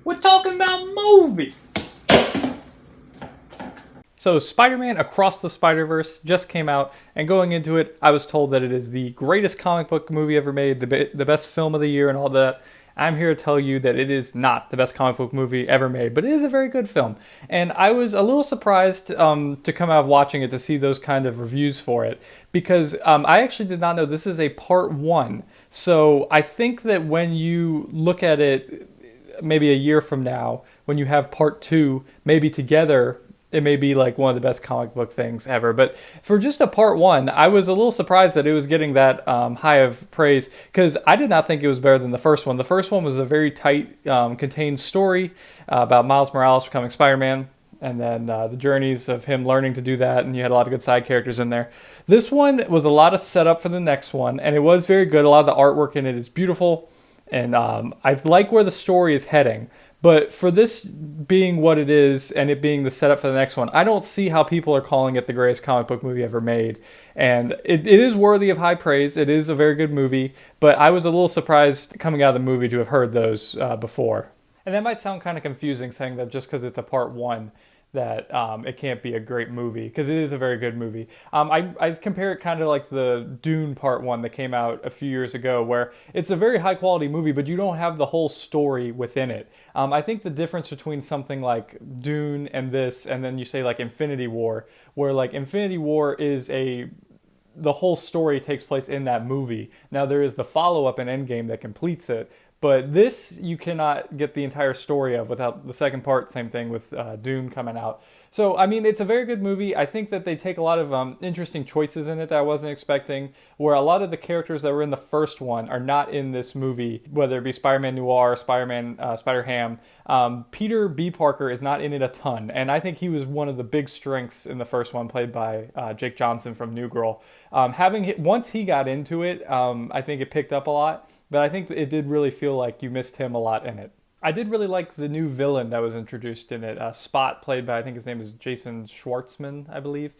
We're talking about movies. So Spider-Man Across the Spider-Verse just came out, and going into it, I was told that it is the greatest comic book movie ever made, the best film of the year and all that. I'm here to tell you that it is not the best comic book movie ever made, but it is a very good film. And I was a little surprised to come out of watching it to see those kind of reviews for it, because I actually did not know this is a part one. So I think that when you look at it maybe a year from now, when you have part two, maybe together, it may be like one of the best comic book things ever. But for just a part one, I was a little surprised that it was getting that high of praise, because I did not think it was better than the first one. The first one was a very tight, contained story about Miles Morales becoming Spider-Man, and then the journeys of him learning to do that, and you had a lot of good side characters in there. This one was a lot of setup for the next one, and it was very good. A lot of the artwork in it is beautiful, and I like where the story is heading. But for this being what it is, and it being the setup for the next one, I don't see how people are calling it the greatest comic book movie ever made. And it is worthy of high praise. It is a very good movie, but I was a little surprised coming out of the movie to have heard those before. And that might sound kind of confusing, saying that just because it's a part one, that it can't be a great movie, because it is a very good movie. I compare it kind of like the Dune Part 1 that came out a few years ago, where it's a very high quality movie, but you don't have the whole story within it. I think the difference between something like Dune and this, and then you say like Infinity War, where like Infinity War is the whole story takes place in that movie. Now there is the follow-up in Endgame that completes it, but this you cannot get the entire story of without the second part. Same thing with Dune coming out. So, I mean, it's a very good movie. I think that they take a lot of interesting choices in it that I wasn't expecting, where a lot of the characters that were in the first one are not in this movie, whether it be Spider-Man Noir, Spider-Ham. Peter B. Parker is not in it a ton, and I think he was one of the big strengths in the first one, played by Jake Johnson from New Girl. Once he got into it, I think it picked up a lot. But I think it did really feel like you missed him a lot in it. I did really like the new villain that was introduced in it. Spot, played by, I think his name is Jason Schwartzman, I believe.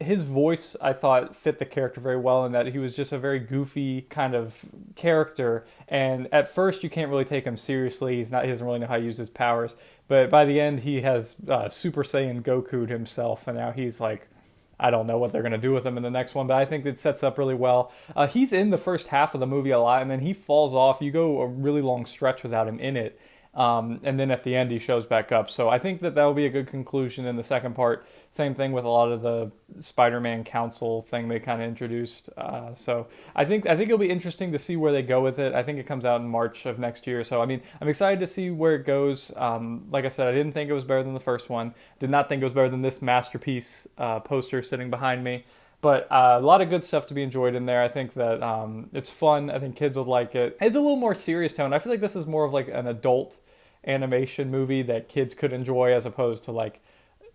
His voice, I thought, fit the character very well, in that he was just a very goofy kind of character. And at first, you can't really take him seriously. He doesn't really know how to use his powers. But by the end, he has Super Saiyan Goku'd himself, and now he's like, I don't know what they're going to do with him in the next one, but I think it sets up really well. He's in the first half of the movie a lot, and then he falls off. You go a really long stretch without him in it. And then at the end, he shows back up. So I think that will be a good conclusion in the second part. Same thing with a lot of the Spider-Man Council thing they kind of introduced. So I think it'll be interesting to see where they go with it. I think it comes out in March of next year. So, I mean, I'm excited to see where it goes. Like I said, I didn't think it was better than the first one. Did not think it was better than this masterpiece poster sitting behind me. But a lot of good stuff to be enjoyed in there. I think that it's fun. I think kids would like it. It's a little more serious tone. I feel like this is more of like an adult animation movie that kids could enjoy, as opposed to like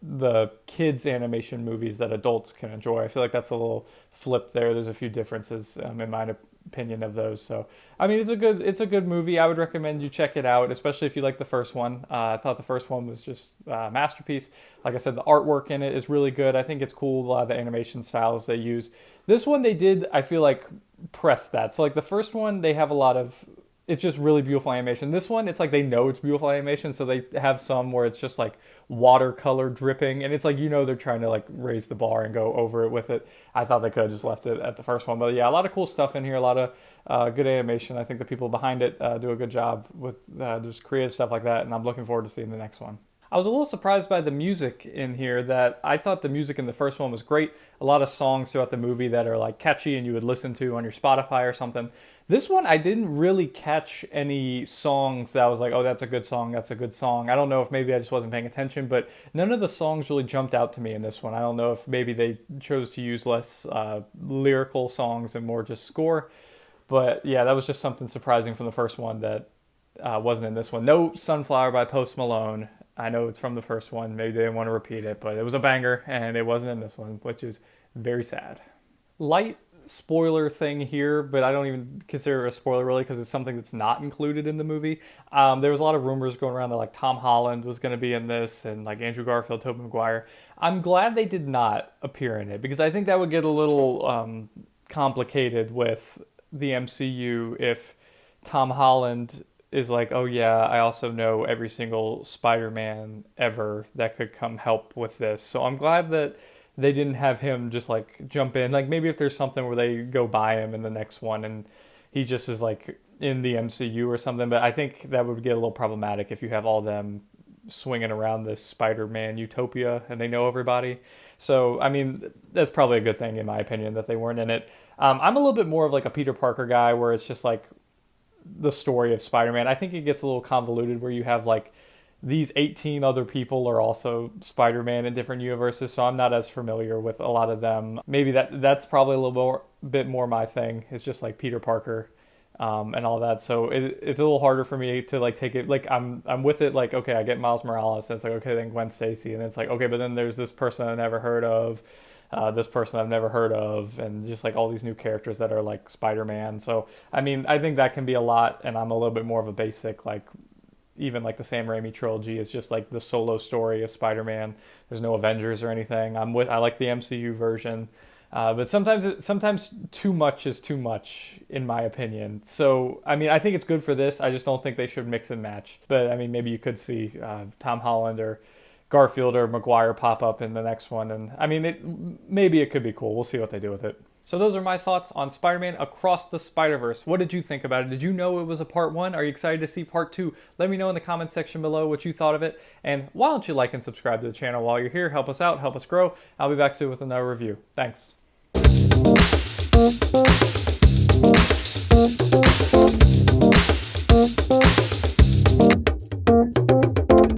the kids animation movies that adults can enjoy. I feel like that's a little flip there. There's a few differences in my opinion of those. So, I mean, it's a good movie. I would recommend you check it out, especially if you like the first one. I thought the first one was just a masterpiece. Like I said, the artwork in it is really good. I think it's cool, a lot of the animation styles they use. This one they did, I feel like, press that. So like the first one, they have a lot of, it's just really beautiful animation. This one, it's like they know it's beautiful animation, so they have some where it's just like watercolor dripping, and it's like, you know, they're trying to like raise the bar and go over it with it. I thought they could have just left it at the first one, but yeah, a lot of cool stuff in here, a lot of good animation. I think the people behind it do a good job with just creative stuff like that, and I'm looking forward to seeing the next one. I was a little surprised by the music in here. That I thought the music in the first one was great. A lot of songs throughout the movie that are like catchy and you would listen to on your Spotify or something. This one, I didn't really catch any songs that I was like, oh, that's a good song, that's a good song. I don't know if maybe I just wasn't paying attention, but none of the songs really jumped out to me in this one. I don't know if maybe they chose to use less lyrical songs and more just score. But yeah, that was just something surprising from the first one that wasn't in this one. No Sunflower by Post Malone. I know it's from the first one. Maybe they didn't want to repeat it, but it was a banger, and it wasn't in this one, which is very sad. Light spoiler thing here, but I don't even consider it a spoiler really, because it's something that's not included in the movie. There was a lot of rumors going around that like Tom Holland was going to be in this, and like Andrew Garfield, Tobey Maguire. I'm glad they did not appear in it, because I think that would get a little complicated with the MCU if Tom Holland is like, oh yeah, I also know every single Spider-Man ever that could come help with this. So I'm glad that they didn't have him just like jump in. Like maybe if there's something where they go by him in the next one and he just is like in the MCU or something, but I think that would get a little problematic if you have all them swinging around this Spider-Man utopia and they know everybody. So, I mean, that's probably a good thing in my opinion that they weren't in it. I'm a little bit more of like a Peter Parker guy where it's just like the story of Spider-Man. I think it gets a little convoluted where you have like these 18 other people are also Spider-Man in different universes, so I'm not as familiar with a lot of them. Maybe that's probably a little bit more my thing. It's just like Peter Parker and all that. So it's a little harder for me to like take it. Like I'm with it. Like okay, I get Miles Morales. And it's like okay, then Gwen Stacy, and it's like okay, but then there's this person I never heard of. This person I've never heard of, and just like all these new characters that are like Spider-Man. So, I mean, I think that can be a lot, and I'm a little bit more of a basic, like, even like the Sam Raimi trilogy is just like the solo story of Spider-Man. There's no Avengers or anything. I like the MCU version, but sometimes too much is too much in my opinion. So I mean I think it's good for this. I just don't think they should mix and match. But I mean maybe you could see Tom Holland or Garfield or Maguire pop up in the next one, and I mean maybe it could be cool. We'll see what they do with it. So those are my thoughts on Spider-Man Across the Spider-Verse. What did you think about it? Did you know it was a part 1? Are you excited to see part 2? Let me know in the comment section below what you thought of it. And why don't you like and subscribe to the channel while you're here? Help us out, help us grow. I'll be back soon with another review. Thanks.